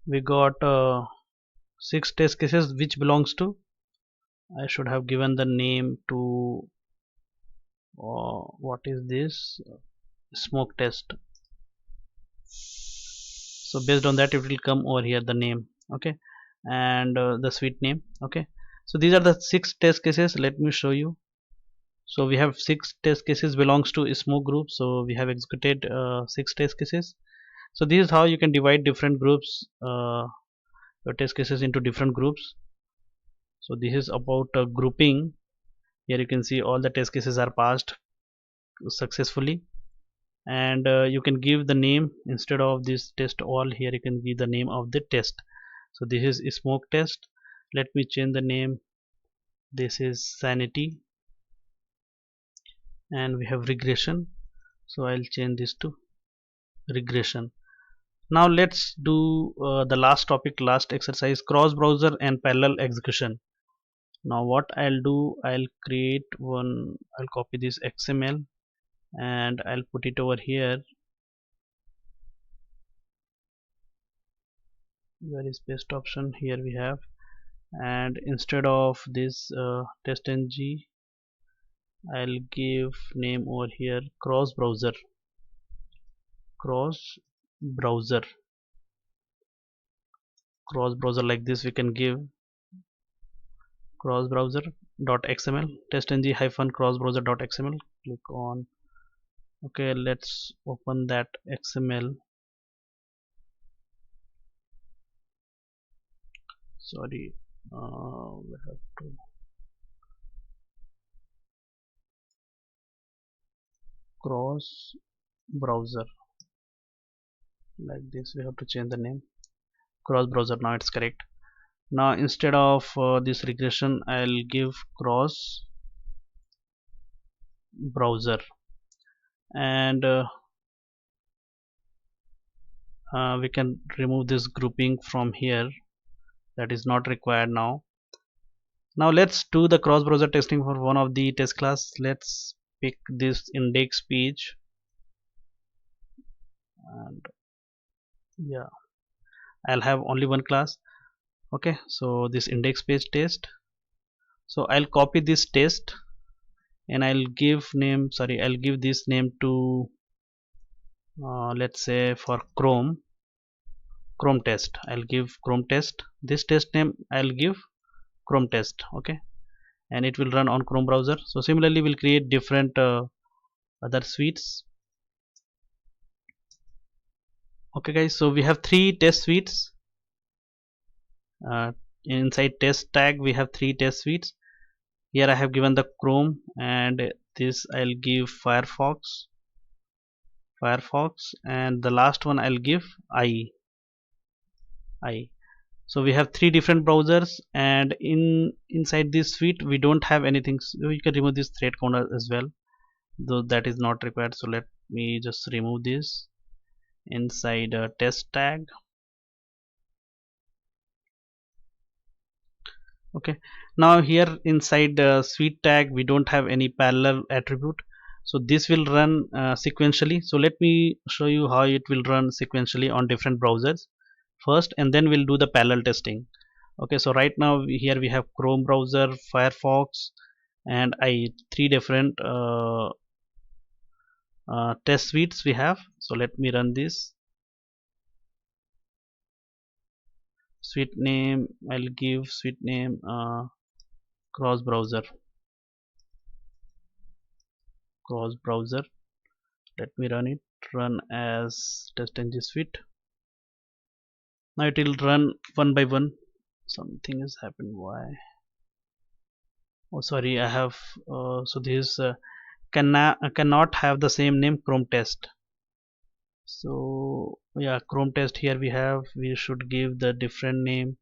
Speaker 1: we got 6 test cases which belongs to, I should have given the name to what is this, smoke test. So based on that it will come over here the name, okay, and the suite name, okay. So these are the 6 test cases. Let me show you. So we have 6 test cases belongs to smoke group, so we have executed 6 test cases. So this is how you can divide different groups, your test cases into different groups. So this is about grouping. Here you can see all the test cases are passed successfully, and you can give the name instead of this test all. Here you can give the name of the test. So this is smoke test. Let me change the name. This is sanity, and we have regression, so I'll change this to regression. Now let's do the last topic, last exercise, cross browser and parallel execution. Now what I'll do, I'll create one, I'll copy this XML and I'll put it over here. Where is best option? Here we have, and instead of this testng, I'll give name over here cross browser, cross browser, cross browser. Like this we can give cross browser dot xml, testng hyphen cross browser dot xml. Click on, okay, let's open that XML. Sorry, we have to cross browser, like this we have to change the name, cross browser. Now it's correct. Now instead of this regression, I'll give cross browser, and we can remove this grouping from here, that is not required now. Now let's do the cross browser testing for one of the test class. Let's pick this index page, and yeah, I'll have only one class, okay. So this index page test, so I'll copy this test and I'll give name, sorry, I'll give this name to let's say for Chrome test. I'll give Chrome test. This test name I'll give Chrome test, okay, and it will run on Chrome browser. So similarly we'll create different other suites. Okay guys, so we have 3 test suites. Inside test tag we have 3 test suites. Here I have given the Chrome, and this I'll give Firefox, and the last one I'll give IE. So we have three different browsers, and inside this suite we don't have anything. So you can remove this thread counter as well, though that is not required. So let me just remove this inside a test tag. Okay, now here inside the suite tag we don't have any parallel attribute, so this will run sequentially. So let me show you how it will run sequentially on different browsers first, and then we'll do the parallel testing. Okay, so right now here we have Chrome browser, Firefox, and I three different test suites we have. So let me run this. Suite name, I'll give suite name cross browser. Let me run it. Run as testng suite. Now it will run one by one. Something has happened. Why? Oh, sorry. I have so this cannot have the same name Chrome test. So yeah, Chrome test here we should give the different name.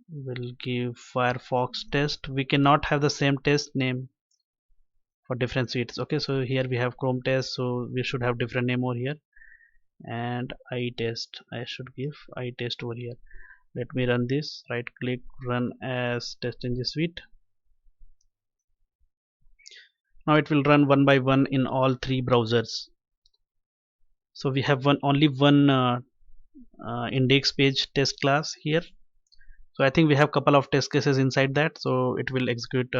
Speaker 1: We'll give Firefox test. We cannot have the same test name for different suites. Okay, so here we have Chrome test, so we should have different name over here. And iTest, I should give iTest over here. Let me run this. Right click, run as testng suite. Now it will run one by one in all three browsers. So we have only one index page test class here. So I think we have couple of test cases inside that, so it will execute.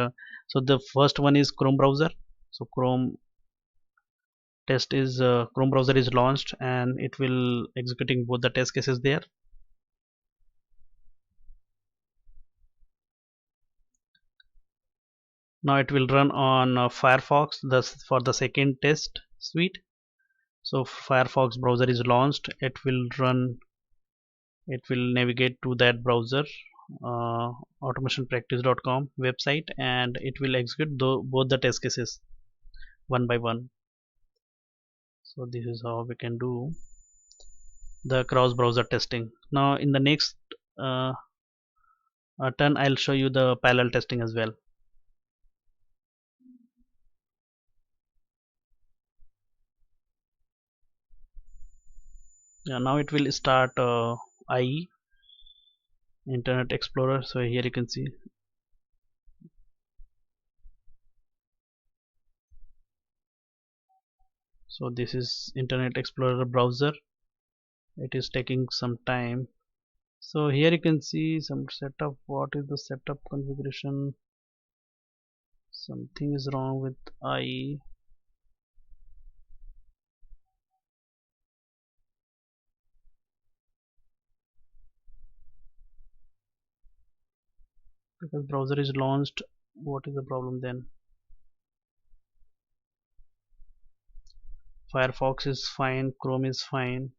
Speaker 1: So the first one is Chrome browser. So Chrome browser is launched, and it will executing both the test cases there. Now it will run on Firefox thus for the second test suite. So Firefox browser is launched, it will navigate to that browser, automationpractice.com website, and it will execute both the test cases one by one. So this is how we can do the cross browser testing. Now in the next uh, turn I'll show you the parallel testing as well. Yeah, now it will start IE, Internet Explorer. So here you can see. So this is Internet Explorer browser. It is taking some time. So here you can see some setup. What is the setup configuration? Something is wrong with IE. Because browser is launched. What is the problem then? Firefox is fine, Chrome is fine.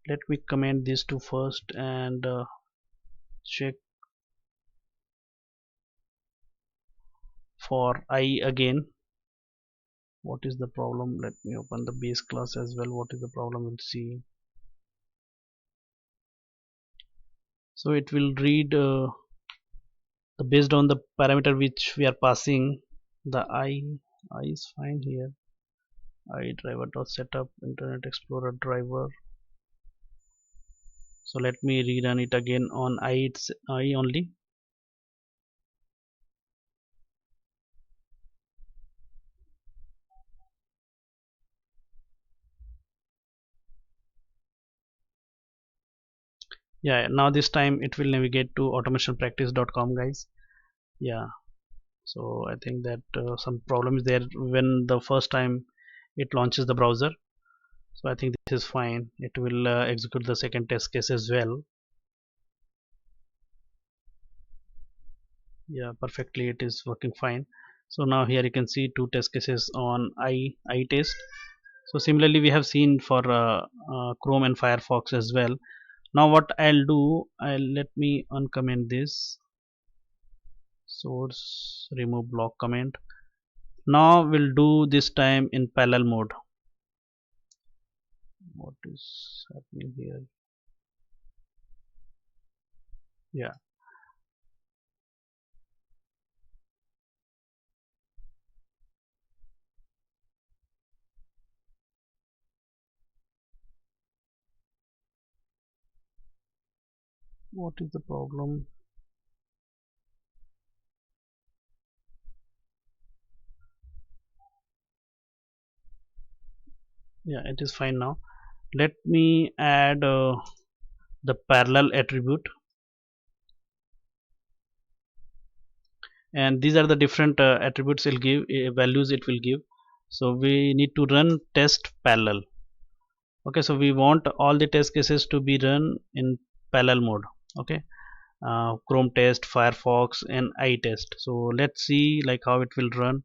Speaker 1: Let me comment these two first and check for IE again. What is the problem? Let me open the base class as well. What is the problem? We'll see. So it will read based on the parameter which we are passing. The I is fine here. I driver dot setup Internet Explorer driver. So let me rerun it again on I only. Yeah, now this time it will navigate to automationpractice.com, guys. Yeah, so I think that some problem is there when the first time it launches the browser. So I think this is fine. It will execute the second test case as well. Yeah, perfectly, it is working fine. So now here you can see two test cases on I test. So similarly we have seen for Chrome and Firefox as well. Now what I'll do, I'll let me uncomment this source, remove block comment. Now we'll do this time in parallel mode. What is happening here? Yeah, what is the problem? Yeah, it is fine now. Let me add the parallel attribute, and these are the different attributes it'll give, values it will give. So we need to run test parallel. Okay, so we want all the test cases to be run in parallel mode. Okay, Chrome test, Firefox and iTest. So let's see like how it will run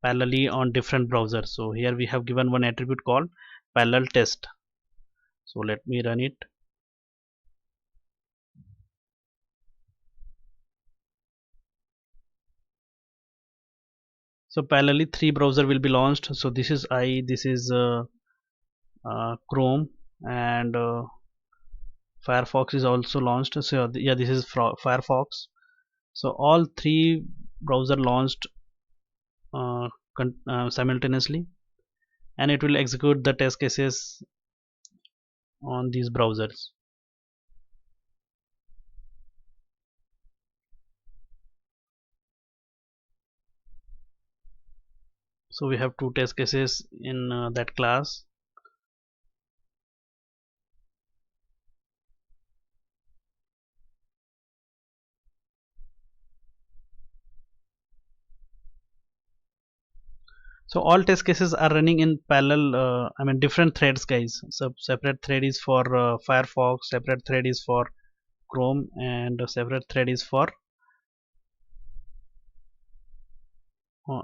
Speaker 1: parallelly on different browsers. So here we have given one attribute called parallel test. So let me run it. So parallelly three browser will be launched. So this is this is Chrome, and Firefox is also launched. So yeah, this is Firefox. So all three browser launched uh, simultaneously, and it will execute the test cases on these browsers. So we have two test cases in that class. So all test cases are running in parallel, I mean different threads guys. So separate thread is for Firefox, separate thread is for Chrome, and a separate thread is for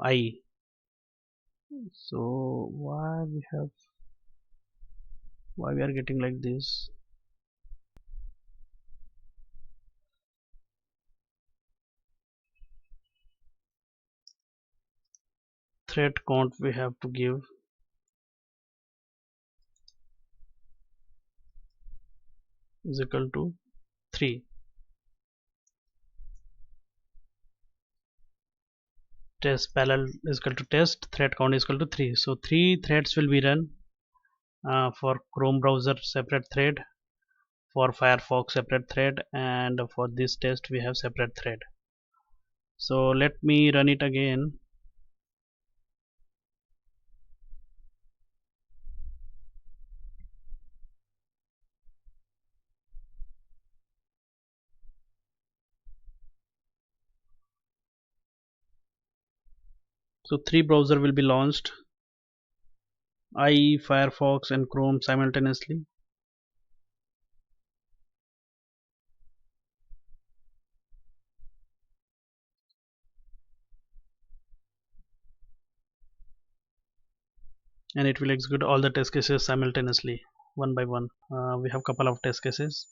Speaker 1: IE. So why we are getting like this? Thread count we have to give is equal to 3. Test parallel is equal to test, thread count is equal to 3. So 3 threads will be run for Chrome browser separate thread, for Firefox separate thread, and for this test we have separate thread. So let me run it again. So three browser will be launched, IE, Firefox and Chrome simultaneously. And it will execute all the test cases simultaneously, one by one. We have couple of test cases.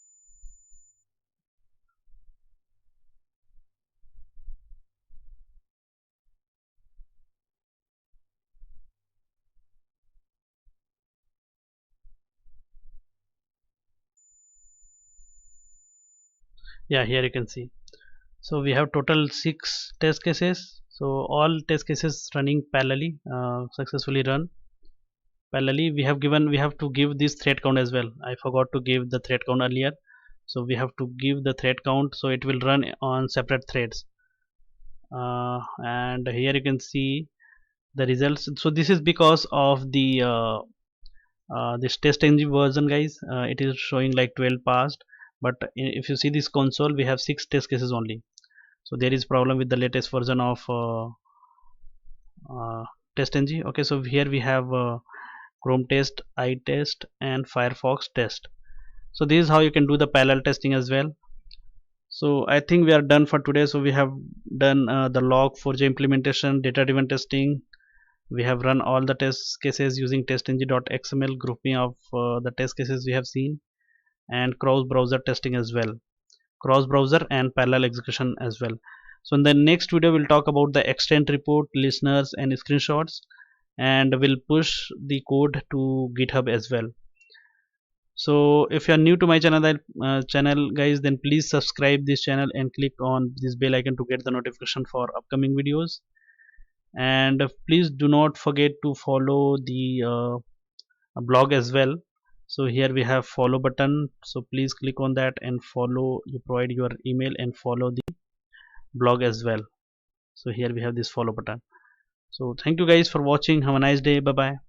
Speaker 1: Yeah, here you can see. So we have total 6 test cases. So all test cases running parallelly, successfully run parallelly. We have to give this thread count as well. I forgot to give the thread count earlier. So we have to give the thread count, so it will run on separate threads. And here you can see the results. So this is because of the this TestNG version guys. It is showing like 12 passed, but if you see this console we have 6 test cases only. So there is problem with the latest version of TestNG. Okay, so here we have Chrome test, iTest and Firefox test. So this is how you can do the parallel testing as well. So I think we are done for today. So we have done the log4j implementation, data driven testing, We have run all the test cases using testng.xml grouping of the test cases we have seen, and cross browser testing as well, cross browser and parallel execution as well. So in the next video we'll talk about the extent report, listeners and screenshots, and we'll push the code to GitHub as well. So if you are new to my channel guys, then please subscribe this channel and click on this bell icon to get the notification for upcoming videos. And please do not forget to follow the blog as well. So here we have follow button, so please click on that and follow. You provide your email and follow the blog as well. So here we have this follow button. So thank you guys for watching. Have a nice day. Bye bye.